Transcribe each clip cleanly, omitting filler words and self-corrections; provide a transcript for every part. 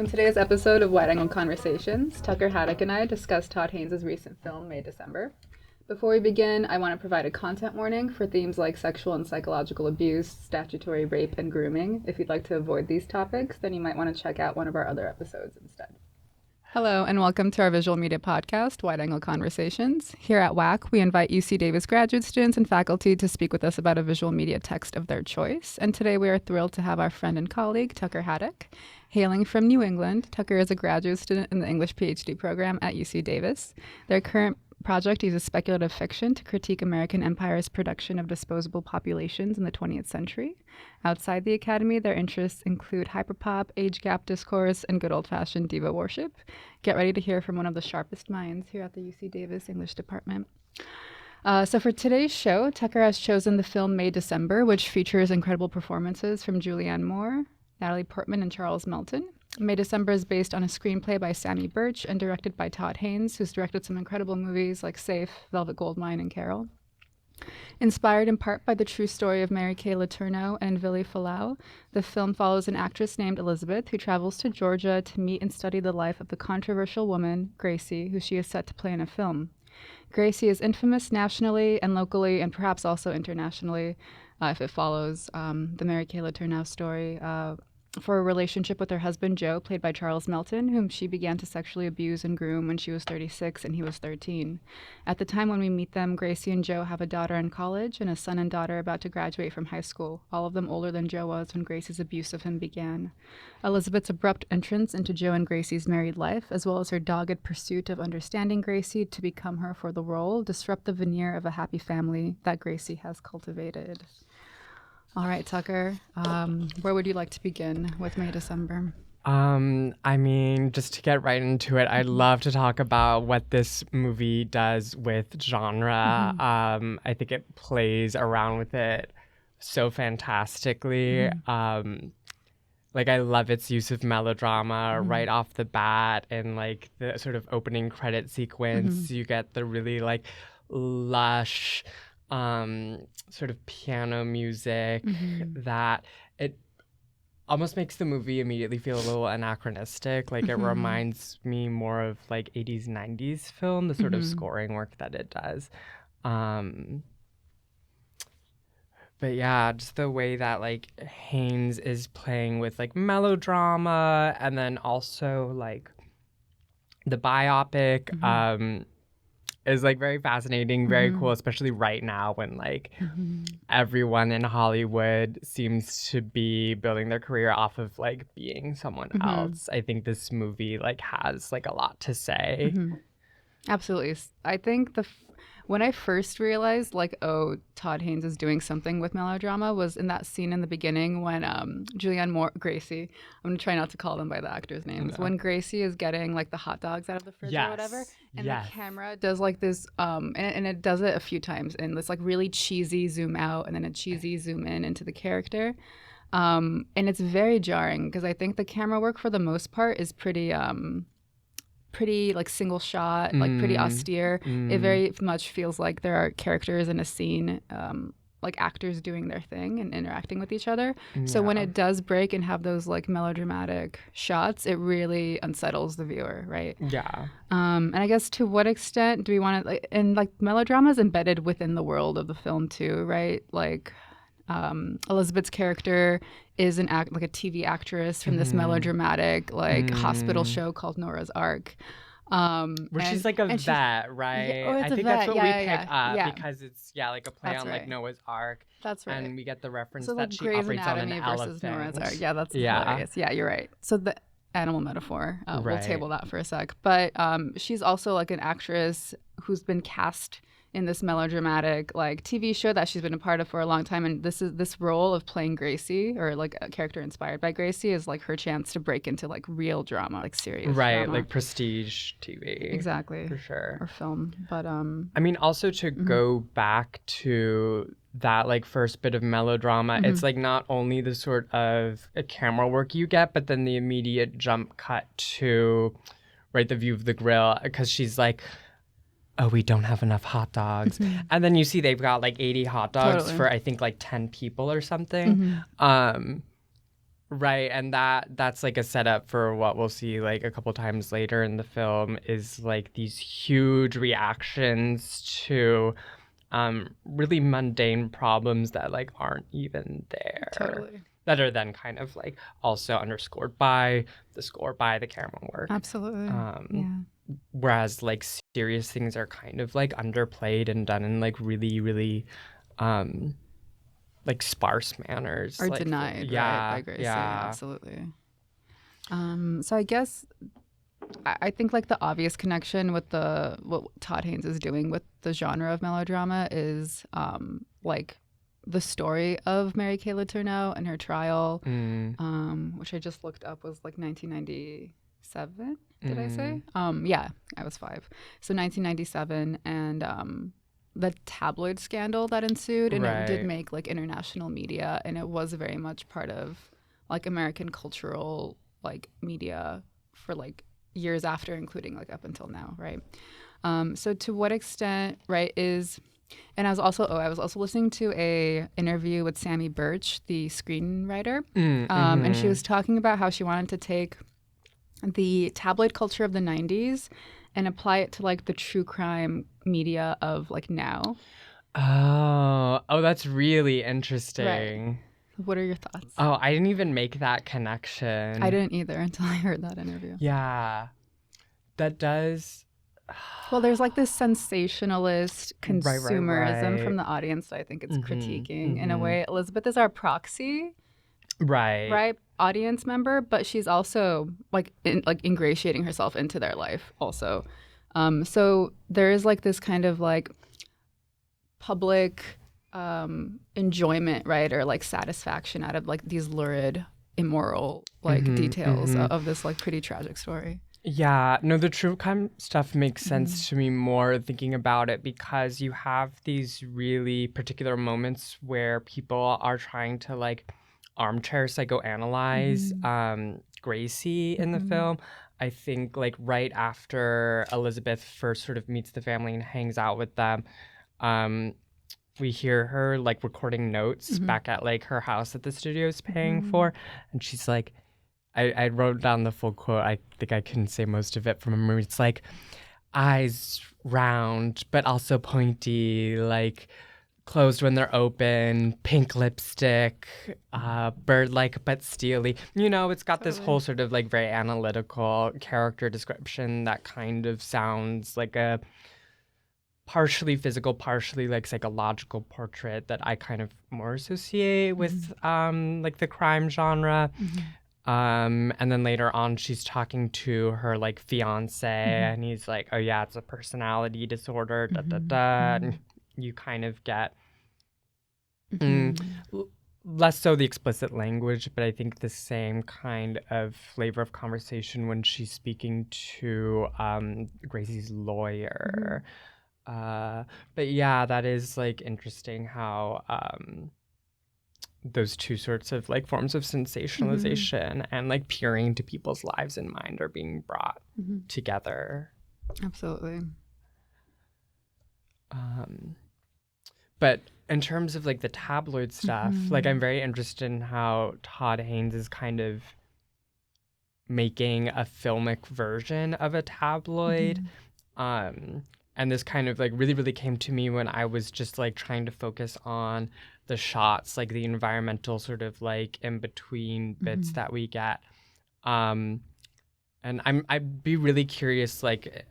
In today's episode of Wide Angle Conversations, Tucker Haddock and I discuss Todd Haynes' recent film, May December. Before we begin, I want to provide a content warning for themes like sexual and psychological abuse, statutory rape, and grooming. If you'd like to avoid these topics, then you might want to check out one of our other episodes instead. Hello, and welcome to our visual media podcast, Wide Angle Conversations. Here at WAC, we invite UC Davis graduate students and faculty to speak with us about a visual media text of their choice. And today we are thrilled to have our friend and colleague, Tucker Haddock. Hailing from New England, Tucker is a graduate student in the English PhD program at UC Davis. Their current project uses speculative fiction to critique American empire's production of disposable populations in the 20th century. Outside the academy, their interests include hyperpop, age gap discourse, and good old-fashioned diva worship. Get ready to hear from one of the sharpest minds here at the UC Davis English department. So for today's show, Tucker has chosen the film May December, which features incredible performances from Julianne Moore, Natalie Portman, and Charles Melton. May December is based on a screenplay by Sammy Birch and directed by Todd Haynes, who's directed some incredible movies like Safe, Velvet Goldmine, and Carol. Inspired in part by the true story of Mary Kay Letourneau and Vili Falau, the film follows an actress named Elizabeth who travels to Georgia to meet and study the life of the controversial woman, Gracie, who she is set to play in a film. Gracie is infamous nationally and locally, and perhaps also internationally, if it follows the Mary Kay Letourneau story, for a relationship with her husband, Joe, played by Charles Melton, whom she began to sexually abuse and groom when she was 36 and he was 13. At the time when we meet them, Gracie and Joe have a daughter in college and a son and daughter about to graduate from high school, all of them older than Joe was when Gracie's abuse of him began. Elizabeth's abrupt entrance into Joe and Gracie's married life, as well as her dogged pursuit of understanding Gracie to become her for the role, disrupt the veneer of a happy family that Gracie has cultivated. All right, Tucker, where would you like to begin with May December? Just to get right into it, I'd love to talk about what this movie does with genre. I think it plays around with it so fantastically. I love its use of melodrama right off the bat, and like the sort of opening credit sequence. You get the really lush sort of piano music that it almost makes the movie immediately feel a little anachronistic. It reminds me more of 80s, 90s film, the sort of scoring work that it does. But yeah, just the way that Haynes is playing with melodrama, and then also the biopic is very fascinating, very cool, especially right now when everyone in Hollywood seems to be building their career off of being someone else. I think this movie has a lot to say. Absolutely. I think when I first realized Todd Haynes is doing something with melodrama was in that scene in the beginning when Julianne Moore, Gracie, I'm gonna try not to call them by the actors' names, when Gracie is getting the hot dogs out of the fridge or whatever, and the camera does this and it does it a few times in this really cheesy zoom out and then a cheesy zoom in into the character, and it's very jarring because I think the camera work for the most part is pretty single shot, pretty austere. It very much feels like there are characters in a scene, actors doing their thing and interacting with each other. So when it does break and have those melodramatic shots, it really unsettles the viewer, right? Yeah. And I guess to what extent do we want to, and melodrama is embedded within the world of the film too, right? Elizabeth's character is a TV actress from this melodramatic hospital show called Nora's Ark. Where she's a vet, right? Yeah, I think that's what we pick up because it's a play that's on right. Noah's Ark. That's right. And we get the reference so that she Grey's operates on Anatomy an versus elephant. Nora's Ark. Yeah, that's hilarious. Yeah, you're right. So the animal metaphor, we'll table that for a sec. But she's also an actress who's been cast in this melodramatic TV show that she's been a part of for a long time, and this role of playing Gracie, or a character inspired by Gracie, is her chance to break into real drama, serious drama. Prestige TV, exactly, for sure, or film. But also to go back to that first bit of melodrama, it's not only the sort of camera work you get, but then the immediate jump cut to the view of the grill, because she's oh, we don't have enough hot dogs. And then you see they've got 80 hot dogs for I think 10 people or something. Right, and that's like a setup for what we'll see like a couple times later in the film is like these huge reactions to really mundane problems that like aren't even there. Totally. That are then kind of like also underscored by the score, by the camera work. Absolutely. Yeah. Whereas like serious things are kind of like underplayed and done in like really, really like sparse manners. Or like, denied, right, by Gracie. Yeah. Absolutely. So I guess I think like the obvious connection with what Todd Haynes is doing with the genre of melodrama is like the story of Mary Kay Letourneau and her trial, which I just looked up was like 1997. Did I say? Yeah, I was 5. So 1997, and the tabloid scandal that ensued, and it did make like international media, and it was very much part of like American cultural like media for like years after, including like up until now, right? So to what extent, right, and I was also listening to a interview with Sammy Birch, the screenwriter, and she was talking about how she wanted to take the tabloid culture of the 90s and apply it to like the true crime media of like now. Oh, that's really interesting. Right. What are your thoughts? Oh, I didn't even make that connection. I didn't either until I heard that interview. Yeah. That does. Well, there's like this sensationalist consumerism right. from the audience that I think it's critiquing in a way. Elizabeth is our proxy, right, audience member, but she's also like ingratiating herself into their life also. So there is like this kind of like public enjoyment, right, or like satisfaction out of like these lurid, immoral like details of this like pretty tragic story. Yeah, no, the true crime stuff makes sense to me more thinking about it because you have these really particular moments where people are trying to like armchair psychoanalyze Gracie in the film. I think like right after Elizabeth first sort of meets the family and hangs out with them, we hear her like recording notes back at like her house that the studio is paying for, and she's like, I wrote down the full quote. I think I can say most of it from memory. It's like, eyes round, but also pointy, like closed when they're open, pink lipstick, bird-like but steely. You know, it's got this whole sort of like very analytical character description that kind of sounds like a partially physical, partially like psychological portrait that I kind of more associate with like the crime genre. And then later on, she's talking to her like fiance, and he's like, "Oh yeah, it's a personality disorder." And you kind of get less so the explicit language, but I think the same kind of flavor of conversation when she's speaking to Gracie's lawyer. But yeah, that is like interesting how those two sorts of like forms of sensationalization and like peering into people's lives and mind are being brought together. Absolutely. But in terms of like the tabloid stuff, like I'm very interested in how Todd Haynes is kind of making a filmic version of a tabloid. And this kind of like really, really came to me when I was just like trying to focus on the shots, like the environmental sort of like in between bits that we get. And I'd be really curious like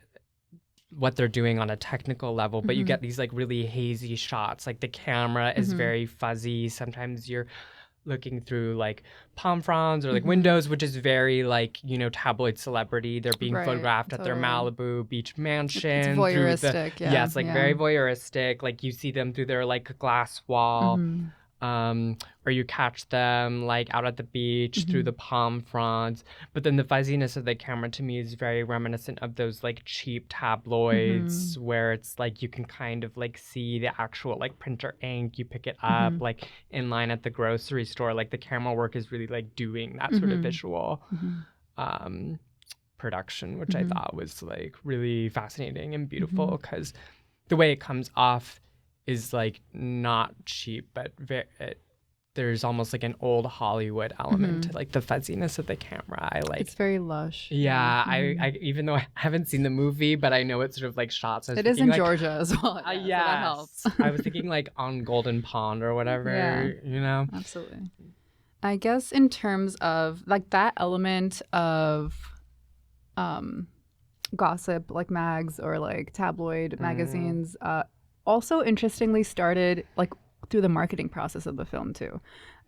what they're doing on a technical level, but you get these like really hazy shots. Like the camera is very fuzzy. Sometimes you're looking through like palm fronds or like windows, which is very like, you know, tabloid celebrity. They're being photographed at their Malibu beach mansion. It's voyeuristic, yeah, it's like very voyeuristic. Like you see them through their like glass wall. Or you catch them like out at the beach through the palm fronds. But then the fuzziness of the camera to me is very reminiscent of those like cheap tabloids where it's like you can kind of like see the actual like printer ink. You pick it up like in line at the grocery store. Like the camera work is really like doing that sort of visual production, which I thought was like really fascinating and beautiful because the way it comes off is like not cheap, but there's almost like an old Hollywood element to like the fuzziness of the camera. I like It's very lush. Yeah, I even though I haven't seen the movie, but I know it's sort of like shots. It is in Georgia as well. Yeah, so that helps. I was thinking like on Golden Pond or whatever, you know? Absolutely. I guess in terms of like that element of gossip, like mags or like tabloid magazines, also interestingly started like through the marketing process of the film too.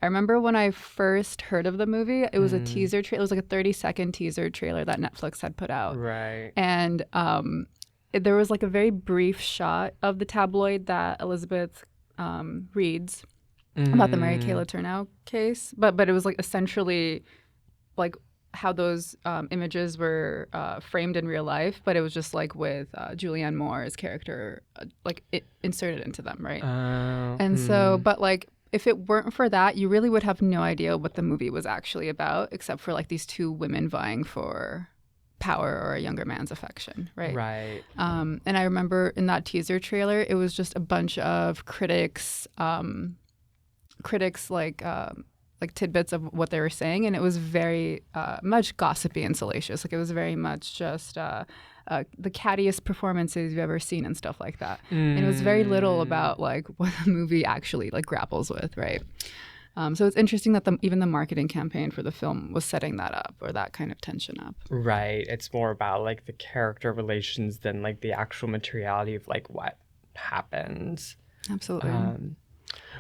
I remember when I first heard of the movie, it was a teaser trailer. It was like a 30-second teaser trailer that Netflix had put out. Right. And there was like a very brief shot of the tabloid that Elizabeth reads about the Mary Kay Letourneau case. But it was like essentially like how those images were framed in real life, but it was just like with Julianne Moore's character inserted into them, right? And so, but like if it weren't for that, you really would have no idea what the movie was actually about, except for like these two women vying for power or a younger man's affection, right? Right. And I remember in that teaser trailer, it was just a bunch of critics like tidbits of what they were saying, and it was very much gossipy and salacious. Like it was very much just the cattiest performances you've ever seen and stuff like that. And it was very little about like what the movie actually like grapples with, right? So it's interesting that even the marketing campaign for the film was setting that up, or that kind of tension up. Right. It's more about like the character relations than like the actual materiality of like what happens. Absolutely.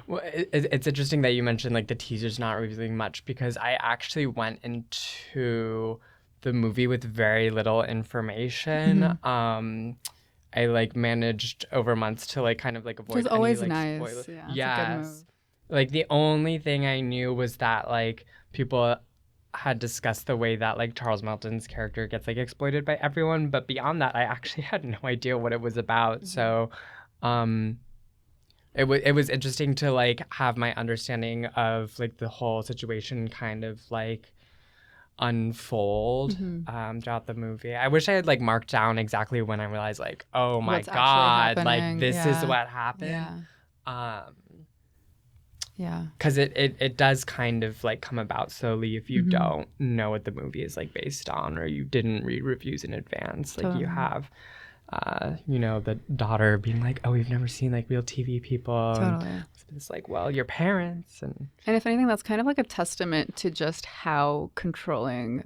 Well, it's interesting that you mentioned like the teaser's not revealing much, because I actually went into the movie with very little information. I like managed over months to like kind of like avoid Which is always any, like, nice. spoilers. Yeah, Yes. it's a good move. Like the only thing I knew was that like people had discussed the way that like Charles Melton's character gets like exploited by everyone, but beyond that I actually had no idea what it was about. So it was interesting to like have my understanding of like the whole situation kind of like unfold throughout the movie. I wish I had like marked down exactly when I realized like, oh my What's actually God, like happening. this is Yeah. what happened. Yeah. Yeah. Because it does kind of like come about slowly if you don't know what the movie is like based on, or you didn't read reviews in advance. Like you have, you know, the daughter being like, oh, we've never seen like real TV people. Totally. And it's like, well, your parents. And if anything, that's kind of like a testament to just how controlling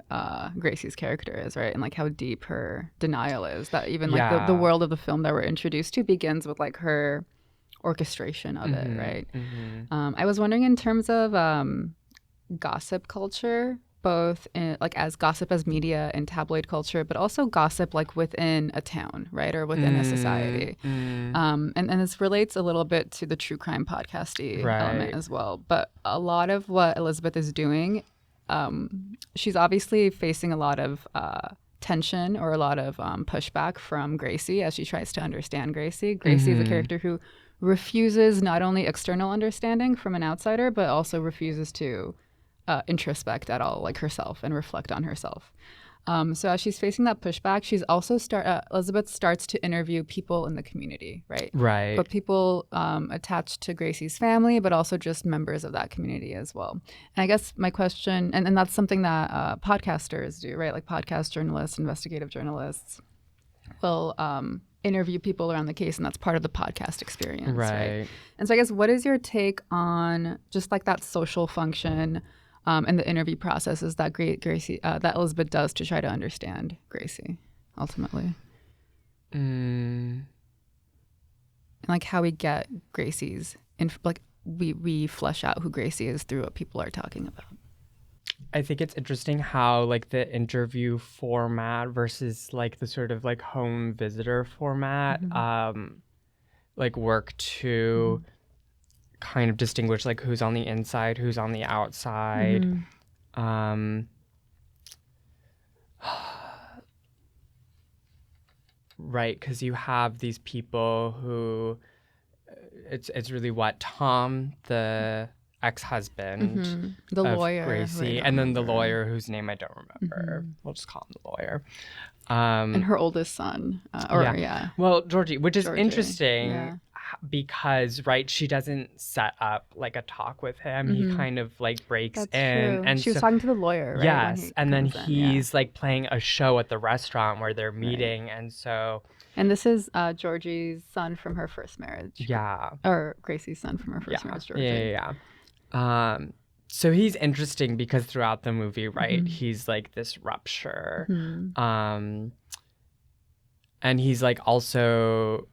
Gracie's character is, right? And like how deep her denial is. That even like the world of the film that we're introduced to begins with like her orchestration of it, right? I was wondering in terms of gossip culture, both in, like as gossip as media and tabloid culture, but also gossip like within a town, right, or within a society. And this relates a little bit to the true crime podcasty element as well. But a lot of what Elizabeth is doing, she's obviously facing a lot of tension or a lot of pushback from Gracie as she tries to understand Gracie. Gracie is a character who refuses not only external understanding from an outsider, but also refuses to introspect at all, like herself, and reflect on herself. So as she's facing that pushback, she's also Elizabeth starts to interview people in the community, right? Right. But people attached to Gracie's family, but also just members of that community as well. And I guess my question, and that's something that podcasters do, right? Like podcast journalists, investigative journalists will interview people around the case, and that's part of the podcast experience, right? And so I guess what is your take on just like that social function and the interview processes that Gracie that Elizabeth does to try to understand Gracie ultimately, and like how we get Gracie's like we flesh out who Gracie is through what people are talking about. I think it's interesting how like the interview format versus like the sort of like home visitor format like work to kind of distinguish like who's on the inside, who's on the outside. Right, because you have these people who it's really what Tom, the ex-husband, the of lawyer, Gracie, and then the lawyer whose name I don't remember. We'll just call him the lawyer. And her oldest son, Well, Georgie, which is interesting. Yeah. because, right, she doesn't set up like a talk with him. He kind of like breaks That's in. true. And She was so, talking to the lawyer, right? yes, and then he's in, like playing a show at the restaurant where they're meeting. And so, and this is Georgie's son from her first marriage. yeah. Or Gracie's son from her first marriage, Georgie. Yeah. So he's interesting because throughout the movie, right, he's like this rupture. And he's like also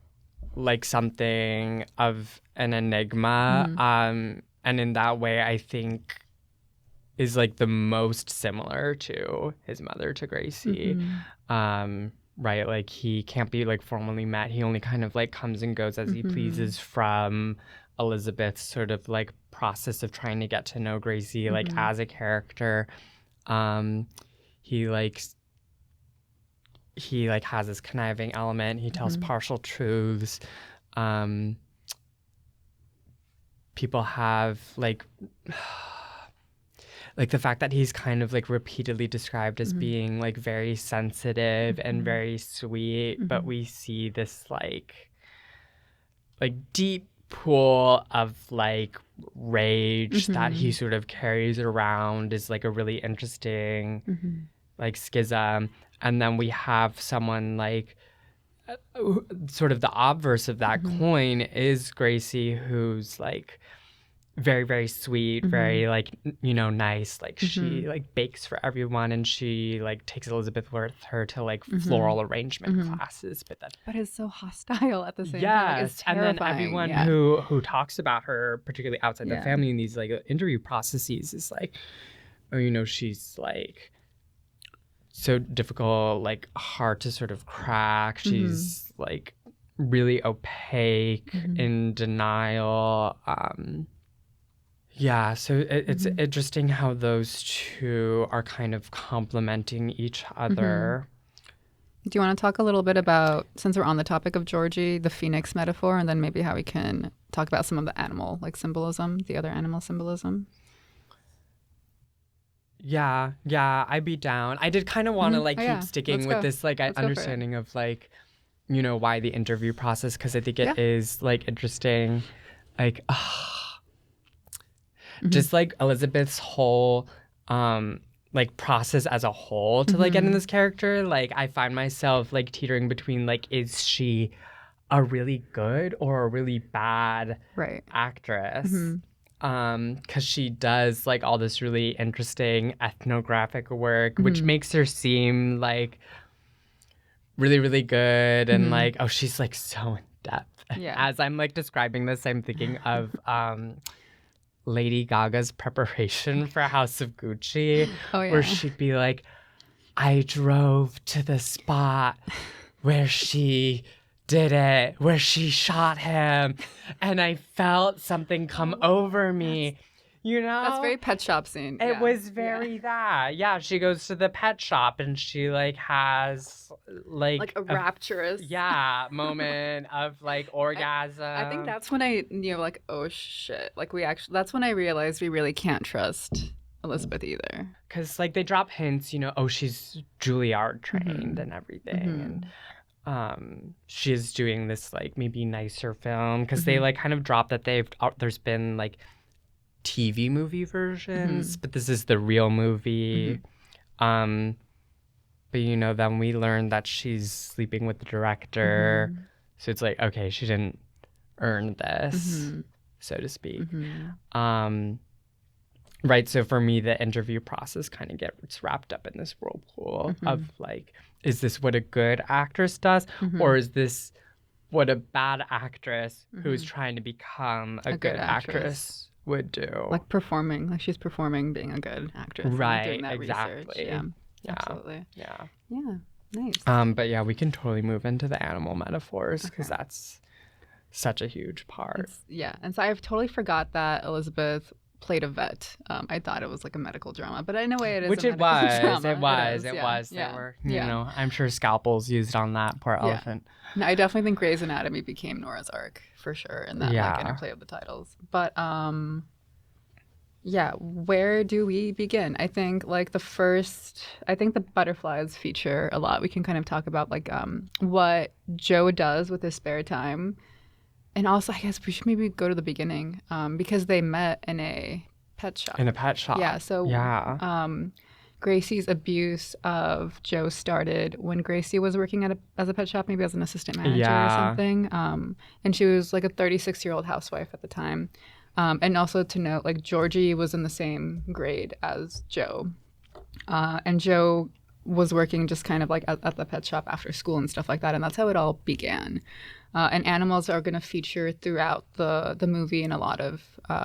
like something of an enigma. And in that way, I think is like the most similar to his mother, to Gracie. Right, like he can't be like formally met. He only kind of like comes and goes as he pleases from Elizabeth's sort of like process of trying to get to know Gracie like as a character. He has this conniving element. He tells partial truths. People have like the fact that he's kind of like repeatedly described as being like very sensitive and very sweet, but we see this like deep pool of like rage that he sort of carries around is like a really interesting like schism. And then we have someone like sort of the obverse of that coin is Gracie, who's like very, very sweet, very like, you know, nice. Like she like bakes for everyone, and she like takes Elizabeth with her to like floral arrangement classes. But is so hostile at the same time. Like, it's terrifying. And then everyone who talks about her, particularly outside the family in these like interview processes, is like, oh, you know, she's like so difficult, like hard to sort of crack. She's like really opaque, in denial. So it's interesting how those two are kind of complementing each other. Do you want to talk a little bit about, since we're on the topic of Georgie, the phoenix metaphor, and then maybe how we can talk about some of the animal like symbolism, the other animal symbolism? Yeah, I'd be down. I did kind of want to like keep sticking with this like understanding of like, you know, why the interview process, because I think it is like interesting, like just like Elizabeth's whole like process as a whole to like get in this character. Like I find myself like teetering between like, is she a really good or a really bad actress? Because she does like all this really interesting ethnographic work, which makes her seem like really, really good. And like, oh, she's like so in depth. As I'm like describing this, I'm thinking of Lady Gaga's preparation for House of Gucci, where she'd be like, I drove to the spot where she did it, where she shot him, and I felt something come over me. You know? That's very Pet Shop scene. It was very that. Yeah, she goes to the pet shop and she like has like a rapturous moment of like orgasm. I think that's when I knew like, oh shit. Like that's when I realized we really can't trust Elizabeth either. Because like they drop hints, you know, oh, she's Juilliard trained and everything. And she's doing this like maybe nicer film, because they like kind of drop that there's been like TV movie versions, but this is the real movie. But you know, then we learn that she's sleeping with the director, so it's like, okay, she didn't earn this, so to speak. Right, so for me, the interview process kind of gets wrapped up in this whirlpool of like, is this what a good actress does, or is this what a bad actress who's trying to become a good actress would do? Like performing, like she's performing being a good actress. Right, doing that exactly. Research. Yeah, absolutely. Yeah, nice. But yeah, we can totally move into the animal metaphors, because that's such a huge part. And so I've totally forgot that Elizabeth played a vet. I thought it was like a medical drama, but in a way it is. Which a it medical was. drama. It was. There were, you know, I'm sure scalpels used on that poor elephant. No, I definitely think Grey's Anatomy became Nora's Ark for sure in that like interplay of the titles. But where do we begin? I think like the butterflies feature a lot. We can kind of talk about like what Joe does with his spare time. And also, I guess we should maybe go to the beginning, because they met in a pet shop. In a pet shop. Yeah. So Gracie's abuse of Joe started when Gracie was working as a pet shop, maybe as an assistant manager or something. And she was like a 36-year-old housewife at the time. And also to note, like Georgie was in the same grade as Joe. And Joe was working just kind of like at the pet shop after school and stuff like that. And that's how it all began. And animals are going to feature throughout the movie in a lot of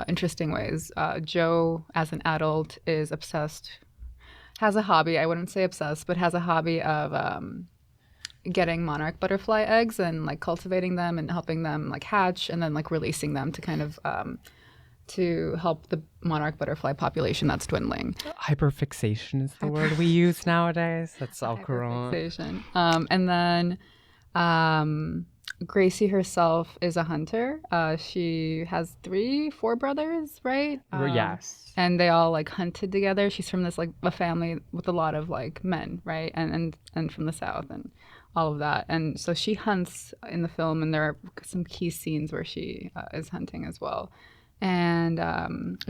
interesting ways. Joe, as an adult, is obsessed, has a hobby, I wouldn't say obsessed, but has a hobby of getting monarch butterfly eggs and like cultivating them and helping them like hatch and then like releasing them to kind of to help the monarch butterfly population that's dwindling. Hyperfixation is the word we use nowadays. That's all correct. Hyperfixation. And then Gracie herself is a hunter. She has 4 brothers, right? Yes. And they all like hunted together. She's from this like a family with a lot of like men, right? And from the South and all of that. And so she hunts in the film, and there are some key scenes where she is hunting as well. And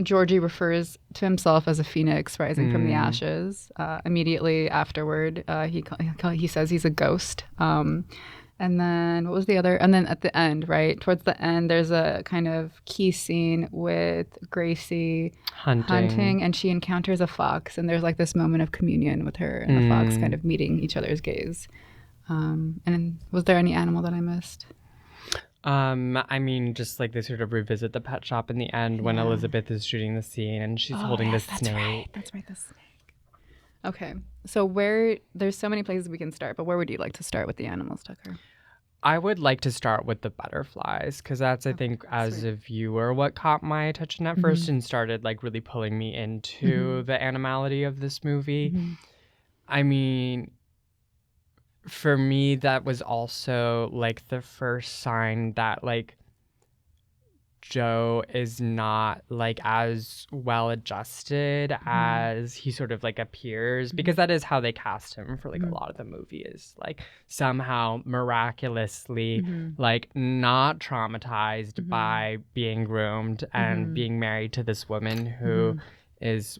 Georgie refers to himself as a phoenix rising from the ashes. Immediately afterward, he says he's a ghost. And then what was the other? And then at the end, right? Towards the end, there's a kind of key scene with Gracie hunting, and she encounters a fox. And there's like this moment of communion with her and the fox kind of meeting each other's gaze. And was there any animal that I missed? I mean, just like they sort of revisit the pet shop in the end when Elizabeth is shooting the scene and she's holding the snake. That's right, the snake. Okay, so there's so many places we can start, but where would you like to start with the animals, Tucker? I would like to start with the butterflies because that's, I think, as a viewer, what caught my attention at first and started like really pulling me into the animality of this movie. I mean, for me, that was also like the first sign that like Joe is not like as well adjusted as he sort of like appears, because that is how they cast him for like a lot of the movie, is like somehow miraculously like not traumatized by being groomed and being married to this woman who is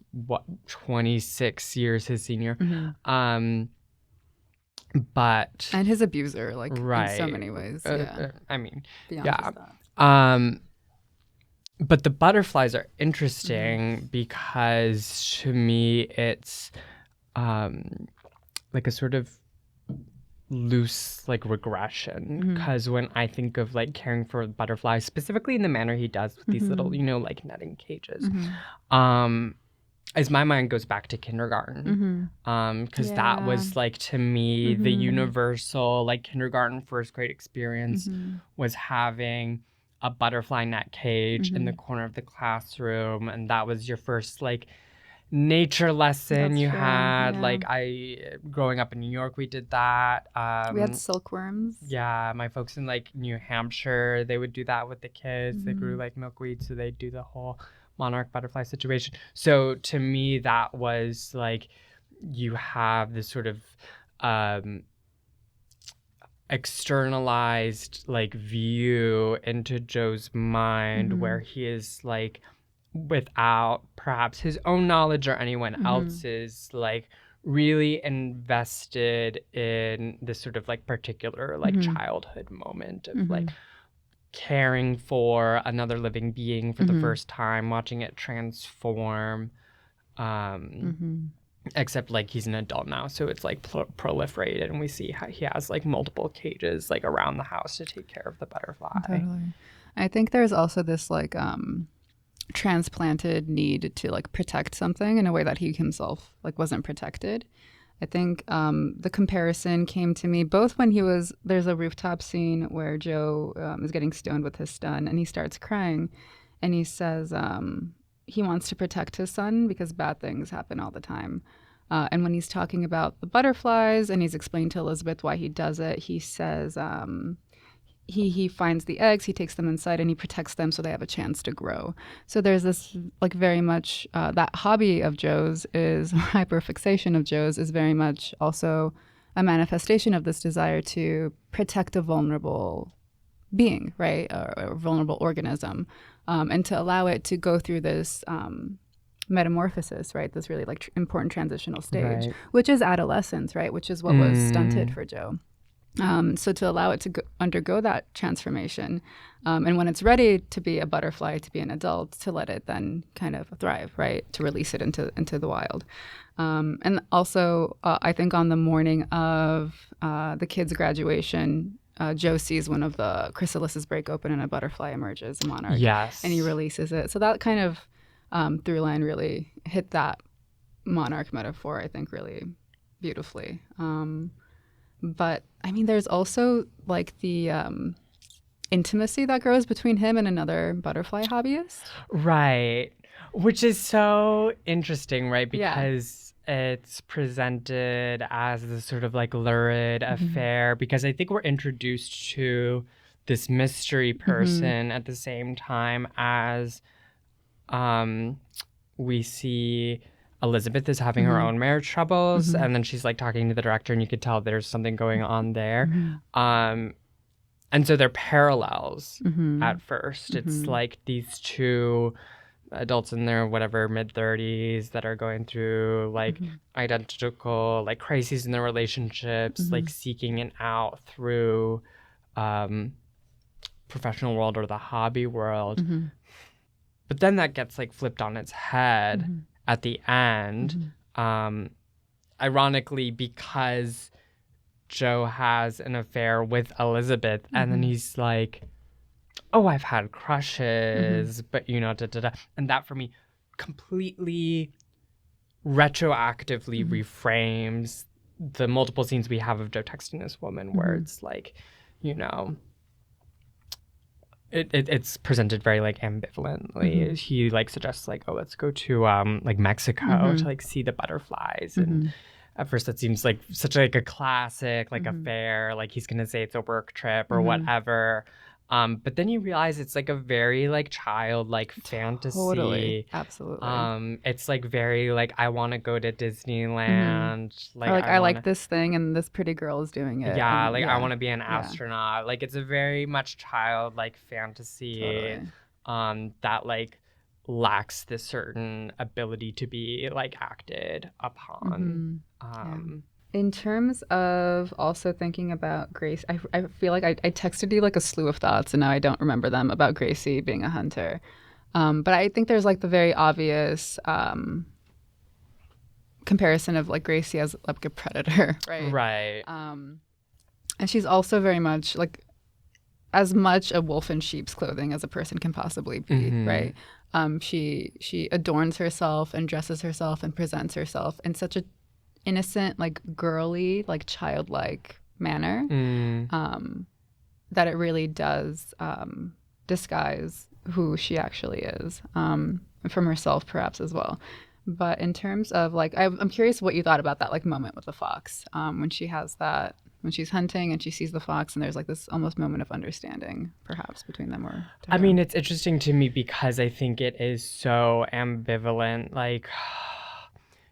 26 years his senior. But and his abuser, like in so many ways. I mean, beyond that. But the butterflies are interesting because to me it's like a sort of loose like regression, because when I think of like caring for butterflies, specifically in the manner he does with these little, you know, like netting cages, as my mind goes back to kindergarten, because that was like, to me, the universal like kindergarten first grade experience was having a butterfly net cage in the corner of the classroom, and that was your first like nature lesson. That's you true. Had like growing up in New York, we did that. We had silkworms. Yeah, my folks in like New Hampshire, they would do that with the kids. They grew like milkweed, so they'd do the whole monarch butterfly situation. So to me, that was like, you have this sort of externalized like view into Joe's mind where he is like, without perhaps his own knowledge or anyone else's, like really invested in this sort of like particular like childhood moment of like caring for another living being for the first time, watching it transform, except like he's an adult now, so it's like proliferated, and we see how he has like multiple cages like around the house to take care of the butterfly. Totally. I think there's also this like transplanted need to like protect something in a way that he himself like wasn't protected. I think the comparison came to me both when there's a rooftop scene where Joe is getting stoned with his son, and he starts crying, and he says he wants to protect his son because bad things happen all the time. And when he's talking about the butterflies and he's explained to Elizabeth why he does it, he says he finds the eggs, he takes them inside, and he protects them so they have a chance to grow. So there's this like very much that hobby of Joe's is hyperfixation of Joe's is very much also a manifestation of this desire to protect a vulnerable being, right, or a vulnerable organism, and to allow it to go through this metamorphosis, right, this really like important transitional stage, Right. which is adolescence, right, which is what was stunted for Joe. So to allow it to undergo that transformation, and when it's ready to be a butterfly, to be an adult, to let it then kind of thrive, right, to release it into the wild. And also, I think on the morning of the kids' graduation, Joe sees one of the chrysalises break open and a butterfly emerges, a monarch, Yes. and he releases it. So that kind of through line really hit that monarch metaphor, I think, really beautifully. But I mean, there's also like the intimacy that grows between him and another butterfly hobbyist. Right. Which is so interesting, right? Yeah. Because it's presented as this sort of like lurid affair, because I think we're introduced to this mystery person at the same time as we see Elizabeth is having her own marriage troubles, and then she's like talking to the director, and you could tell there's something going on there. And so they're parallels at first. It's like these two adults in their whatever mid-30s that are going through like identical like crises in their relationships, like seeking an out through professional world or the hobby world. But then that gets like flipped on its head at the end, ironically, because Joe has an affair with Elizabeth, and then he's like, oh, I've had crushes, but you know, and that for me completely retroactively reframes the multiple scenes we have of Joe texting this woman, where it's like, you know, it's presented very like ambivalently. He like suggests like, oh, let's go to like Mexico to like see the butterflies, and at first that seems like such like a classic like affair, like he's gonna say it's a work trip or whatever. But then you realize it's like a very like childlike fantasy. Totally. Absolutely. It's like very like, I want to go to Disneyland. Or like I like this thing and this pretty girl is doing it. Yeah, and, like I want to be an astronaut. Like it's a very much childlike fantasy that like lacks this certain ability to be like acted upon. In terms of also thinking about Grace, I feel like I texted you like a slew of thoughts, and now I don't remember them, about Gracie being a hunter. But I think there's like the very obvious comparison of like Gracie as like a predator, right? Right. And she's also very much like as much a wolf in sheep's clothing as a person can possibly be, right? She adorns herself and dresses herself and presents herself in such a innocent, like girly, like childlike manner, that it really does disguise who she actually is, from herself perhaps as well. But in terms of like, I'm curious what you thought about that like moment with the fox, when she has that, when she's hunting and she sees the fox, and there's like this almost moment of understanding perhaps between them. Or I mean, it's interesting to me because I think it is so ambivalent. Like,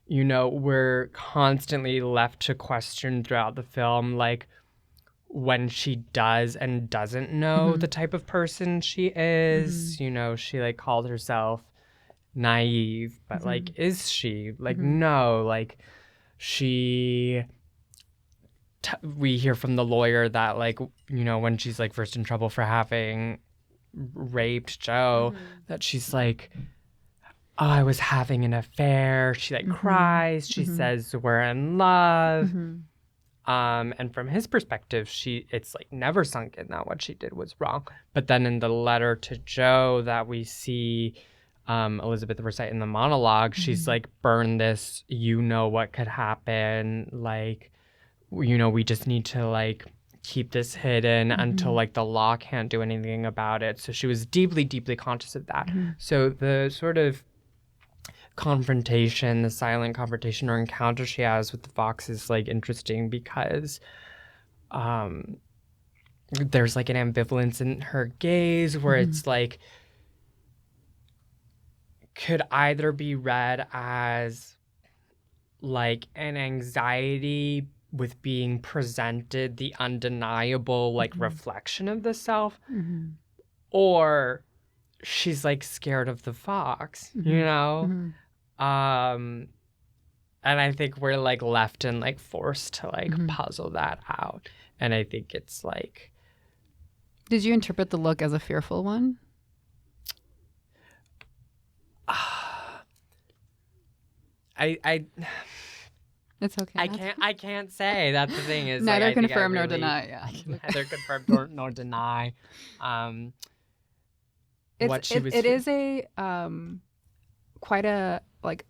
you know, we're constantly left to question throughout the film, like when she does and doesn't know the type of person she is. You know, she like called herself naive, but like, is she? Like, no, like we hear from the lawyer that like, you know, when she's like first in trouble for having raped Joe, that she's like, oh, I was having an affair. She like cries. She says we're in love. And from his perspective, it's like never sunk in that what she did was wrong. But then in the letter to Joe that we see Elizabeth recite in the monologue, she's like, burn this, you know what could happen. Like, you know, we just need to like keep this hidden until like the law can't do anything about it. So she was deeply, deeply conscious of that. So the sort of confrontation, the silent confrontation or encounter she has with the fox is like interesting because there's like an ambivalence in her gaze where it's like, could either be read as like an anxiety with being presented the undeniable like reflection of the self, or she's like scared of the fox, you know? And I think we're like left and like forced to like puzzle that out. And I think it's like, did you interpret the look as a fearful one? I It's okay. I can't say. That's the thing is Neither like, I think confirm I nor really- deny. Yeah. Neither confirm nor deny. What she was. It is a quite a like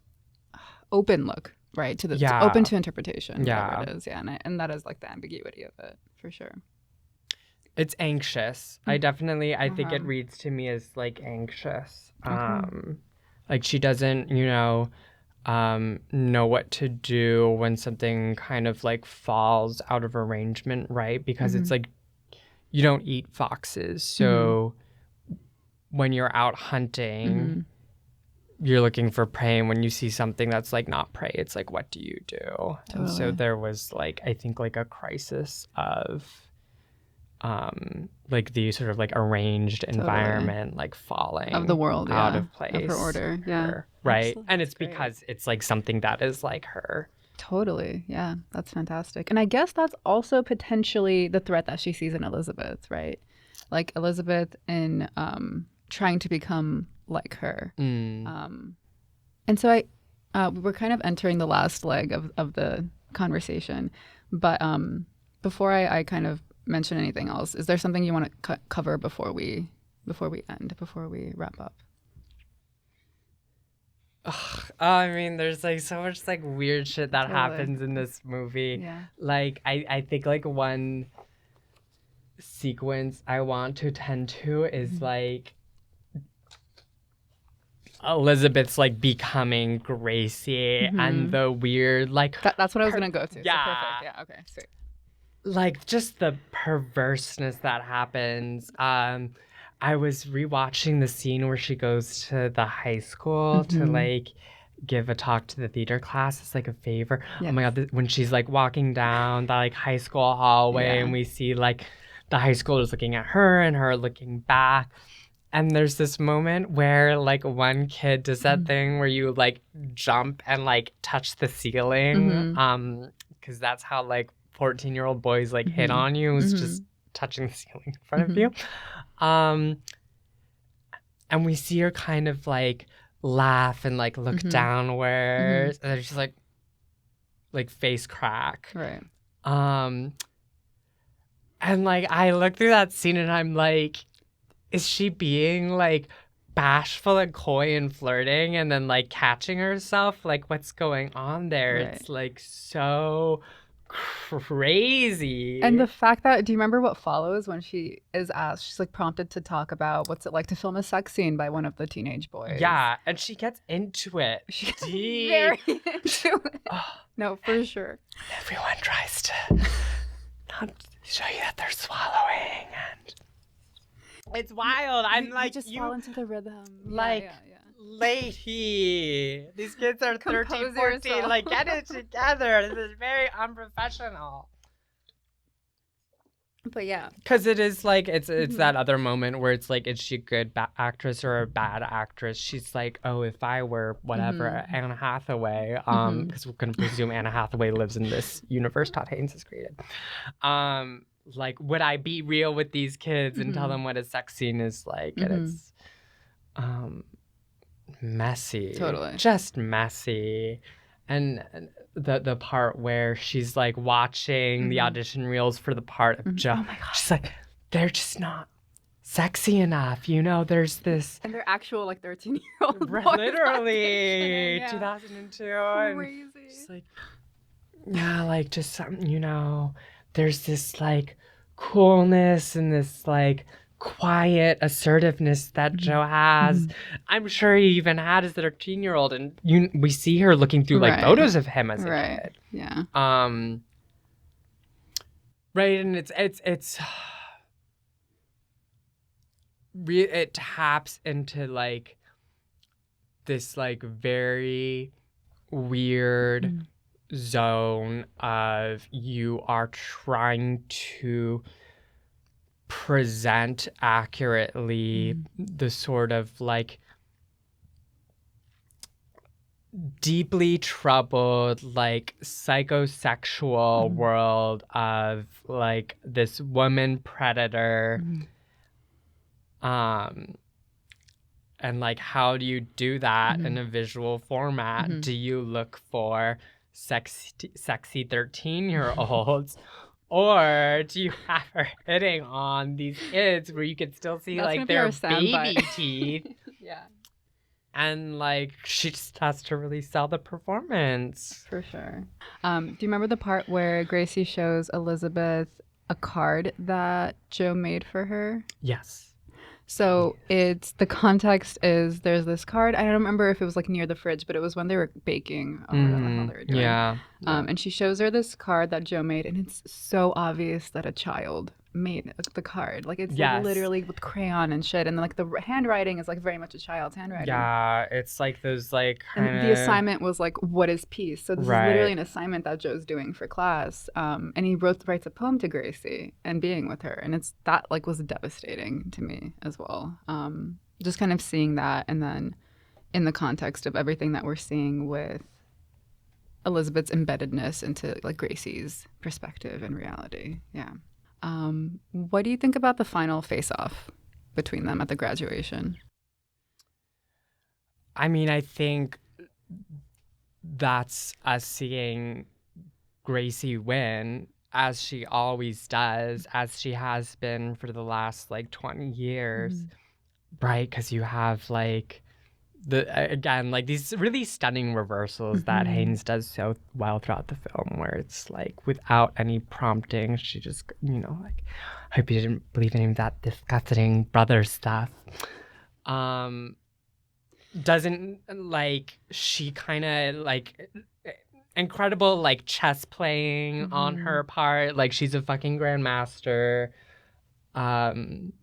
open look, right? To the Yeah. open to interpretation. Yeah. Whatever it is. Yeah, and that is like the ambiguity of it for sure. It's anxious. I think it Uh-huh. reads to me as like anxious. Okay. Like she doesn't, know what to do when something kind of like falls out of arrangement, right? Because it's like you don't eat foxes. So when you're out hunting, you're looking for prey, and when you see something that's like not prey, it's like, what do you do? And so Totally. there was like, I think like a crisis of like the sort of like arranged environment like falling Of the world, out yeah. of place Of her order, yeah. her, right? Absolutely. And it's That's great. because it's like something that is like her. Totally. Yeah, that's fantastic. And I guess that's also potentially the threat that she sees in Elizabeth, right? Like Elizabeth in trying to become like her. And so we're kind of entering the last leg of the conversation. But before I kind of mention anything else, is there something you want to cover before we wrap up? I mean, there's like so much like weird shit that Totally. happens in this movie. Yeah. Like I think like one sequence I want to attend to is like Elizabeth's like becoming Gracie and the weird like That's what I was going to go to. Yeah. So perfect. Yeah, okay. Sweet. like just the perverseness that happens. I was rewatching the scene where she goes to the high school to like give a talk to the theater class. It's like a favor. Yes. Oh my god, when she's like walking down the like high school hallway Yeah. and we see like the high schoolers looking at her and her looking back. And there's this moment where like one kid does that thing where you like jump and like touch the ceiling. Because that's how like 14-year-old boys like hit on you. It's just touching the ceiling in front of you. And we see her kind of like laugh and like look downwards, and then she's like face crack. Right. And like I look through that scene and I'm like, is she being like bashful and coy and flirting and then like catching herself? Like what's going on there? Right. It's like so crazy. And the fact that, do you remember what follows when she is asked, she's like prompted to talk about what's it like to film a sex scene by one of the teenage boys? Yeah, and she gets into it. She gets deep. very into it. No, for sure. Everyone tries to not show you that they're swallowing, and it's wild. I'm like, just fall into the rhythm. like, yeah. lady. These kids are 13, Compose 14. yourself. Like, get it together. This is very unprofessional. But yeah. Because it is like, it's that other moment where it's like, is she a good actress or a bad actress? She's like, oh, if I were whatever, Anne Hathaway, because we're going to presume Anne Hathaway lives in this universe Todd Haynes has created. Like, would I be real with these kids and tell them what a sex scene is like? And it's messy. Totally. Just messy. And the part where she's like watching the audition reels for the part of Joe. Oh my God. She's like, they're just not sexy enough, you know? There's this. And they're actual like 13-year-old boys. Literally, auditioning, 2002. Crazy. And she's like, yeah, like just something, you know, there's this like coolness and this like quiet assertiveness that Joe has. I'm sure he even had as a 13-year-old, and we see her looking through like photos of him as a kid. Yeah. Right, and it taps into like this like very weird zone of you are trying to present accurately the sort of like deeply troubled, like psychosexual world of like this woman predator. And like, how do you do that in a visual format? Do you look for sexy 13-year-olds? Or do you have her hitting on these kids where you can still see like their baby teeth? Yeah. And like she just has to really sell the performance. For sure. Do you remember the part where Gracie shows Elizabeth a card that Joe made for her? Yes. So it's the context is there's this card. I don't remember if it was like near the fridge, but it was when they were baking or whatever the hell they were doing. Yeah. And she shows her this card that Joe made, and it's so obvious that a child made the card. Like it's like, literally with crayon and shit, and like the handwriting is like very much a child's handwriting. Yeah, it's like those like kinda... And the assignment was like, what is peace? So this is literally an assignment that Joe's doing for class. And he writes a poem to Gracie and being with her, and it's that like was devastating to me as well. Just kind of seeing that, and then in the context of everything that we're seeing with Elizabeth's embeddedness into like Gracie's perspective and reality. Yeah. What do you think about the final face-off between them at the graduation? I mean, I think that's us seeing Gracie win, as she always does, as she has been for the last like 20 years, right? Because you have like again, like these really stunning reversals that Haynes does so well throughout the film, where it's like without any prompting, she just, you know, like, I hope you didn't believe any of that disgusting brother stuff. Doesn't like, she kind of like incredible like chess playing on her part, like she's a fucking grandmaster.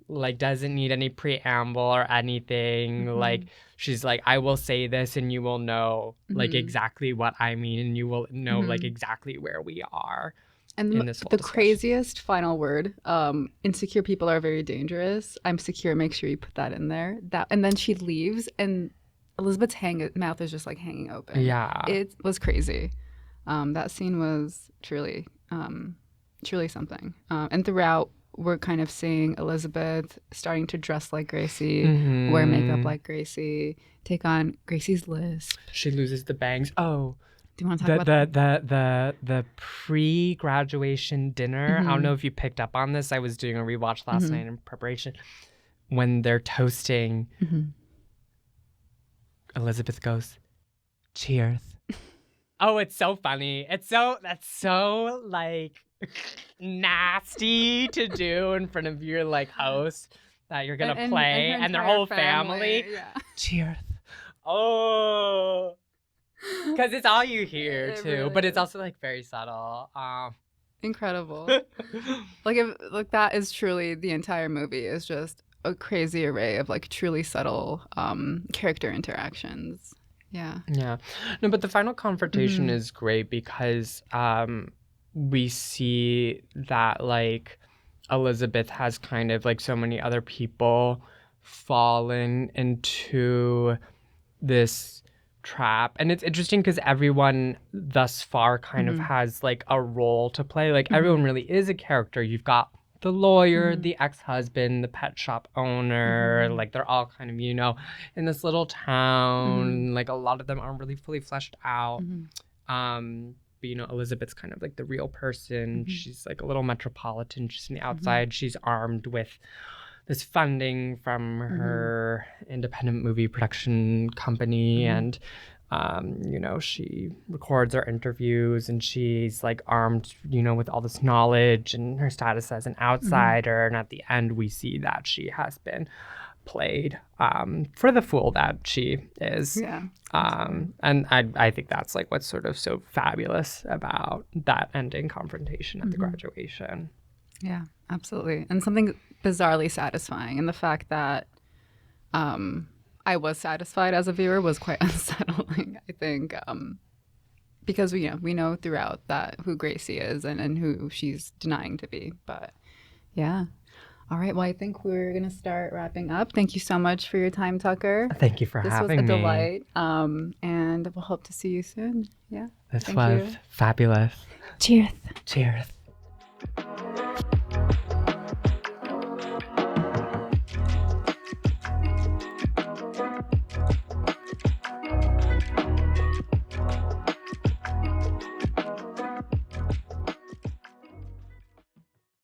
Like doesn't need any preamble or anything. Like she's like, I will say this and you will know like exactly what I mean, and you will know like exactly where we are. And in this the craziest final word, insecure people are very dangerous. I'm secure, make sure you put that in there. That, and then she leaves and Elizabeth's mouth is just like hanging open. Yeah. It was crazy. That scene was truly something. And throughout, we're kind of seeing Elizabeth starting to dress like Gracie, wear makeup like Gracie, take on Gracie's lisp. She loses the bangs. Oh, do you want to talk about the pre-graduation dinner? I don't know if you picked up on this. I was doing a rewatch last night in preparation. When they're toasting, Elizabeth goes, "Cheers." Oh, it's so funny. That's so like nasty to do in front of your like host that you're gonna play and their whole family. Yeah. Cheers. Oh, because it's all you hear too, really but it's also like very subtle. Incredible. Like that is truly the entire movie is just a crazy array of like truly subtle character interactions. Yeah. Yeah. No, but the final confrontation is great because we see that like Elizabeth has kind of like so many other people fallen into this trap. And it's interesting because everyone thus far kind of has like a role to play. Like everyone really is a character. You've got the lawyer, the ex-husband, the pet shop owner, like they're all kind of, you know, in this little town. Like a lot of them aren't really fully fleshed out. But, you know, Elizabeth's kind of like the real person. She's like a little metropolitan. She's on the outside. She's armed with this funding from her independent movie production company. And, you know, she records her interviews and she's like armed, you know, with all this knowledge and her status as an outsider. And at the end, we see that she has been played for the fool that she is. Yeah. And I think that's like what's sort of so fabulous about that ending confrontation at the graduation. Yeah, absolutely. And something bizarrely satisfying. And the fact that I was satisfied as a viewer was quite unsettling. I think because we know throughout that who Gracie is and who she's denying to be. But yeah. All right. Well, I think we're going to start wrapping up. Thank you so much for your time, Tucker. Thank you for having me. This was a delight. And we'll hope to see you soon. Yeah. This Thank was you. fabulous. Cheers. Cheers.